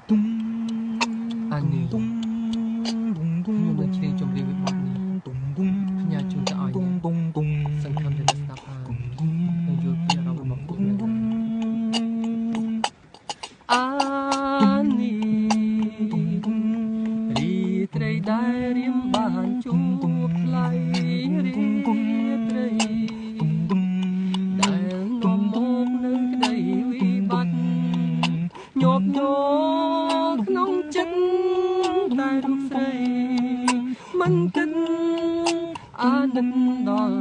អានេះខ្ញុំនឹងច្រៀងចម្រៀងវិបត្តិនេះផ្ញើជូនទៅឲ្យអ្នកសង្ឃឹមថាស្ដាប់ហើយនឹងយល់ពីអារម្មណ៍របស់ពួកអ្នកអានេះរីត្រីដែលរៀមបានជួបថ្លៃរីត្រីដែលនាំមកនៅក្តីវិបត្តិញាប់ញ័រក្នុងចិត្តតែរូបស្រីមិនគិតអាណិតដល់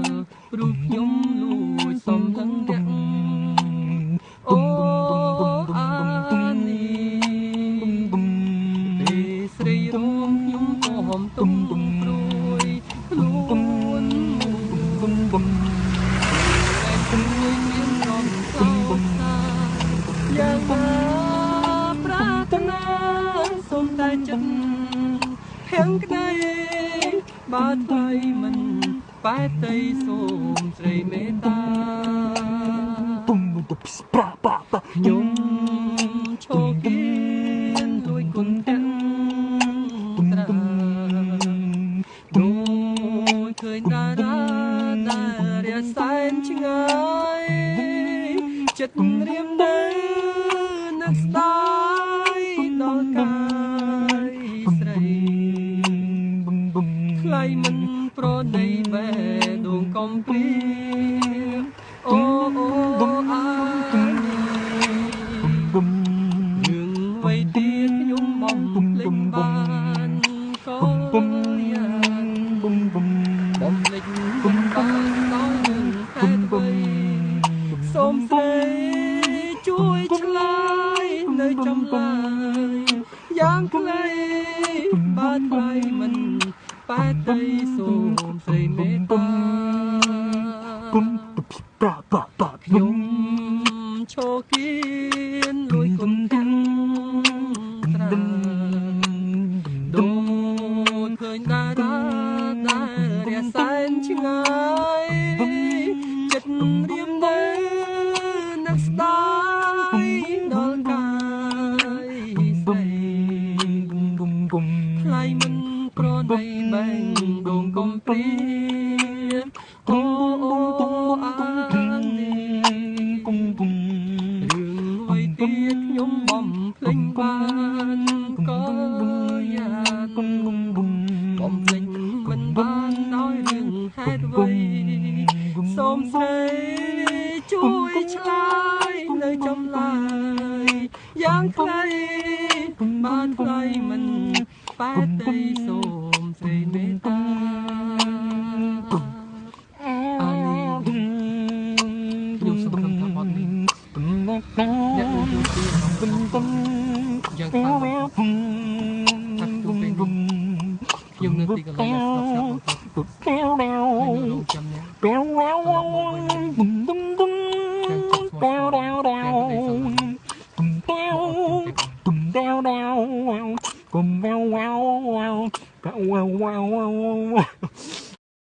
រូបខ្ញុំលួចសំឡឹងអ្នកអូអានេះពេលស្រីរងខ្ញុំក៏ហមទុំព្រួយខ្លួនតែព្រួយមានរំសាយ៉ាងណាប្រាថ្នាសូមតែចិត្តភាំងក្តីបើថ្លៃមិនបែបតីសូមស្រីមេត្តាខ្ញុំឈរគៀនរួយគុណទាំងត្រាដូចឃើញតារាដែលរាសែនឆ្ងាយចិត្តរៀមនៅនឹកស្ដាយដល់កាយស្រីថ្លៃមិនប្រណីបែដងកំព្រាអូអារឿងអ្វីទៀតខ្ញុំបំភ្លេចបានក៏យ៉ាងបំភ្លេចមិនបានដល់រឿងហេតុអ្វីសូមស្រីជួយឆ្លើយនៅចម្លើយយ៉ាងខ្លីបើថ្លៃមិនបែបតីសូមស្រីមេត្តាខ្ញុំឈរគៀនលួយគុំទាំងត្រាដូចឃើញតារាដែលរាសែនឆ្ងាយចិត្តរៀមនៅនឹកស្ដាយដល់កាយស្រីថ្លៃមិនប្រណីបែងដងកំព្រាអូអានេះរឿងអ្វីទៀតខ្ញុំបំភ្លេចបានក៏យ៉ាងបំភ្លេចមិនបានដោយរឿងហេតុអ្វីសូមស្រីជួយឆ្លើយនៅចម្លើយយ៉ាងខ្លីបានថ្លៃមិនបែបតីសូមស្រីមេត្តាអានេះខ្ញុំសង្ឃឹមថាបទនេះអ្នកនឹងយល់ពីអារម្មណ៍របស់យ៉ាងខ្លាំងថាទូពេលនេះខ្ញុំនៅទីកន្លែងស្ងប់ស្ងាត់បំផុតហើយនៅរងចាំអ្នកត្រឡប់មកវិញយ៉ាងចិត្តស្មោះត្រង់យ៉ាងក្តីស្រឡាញ់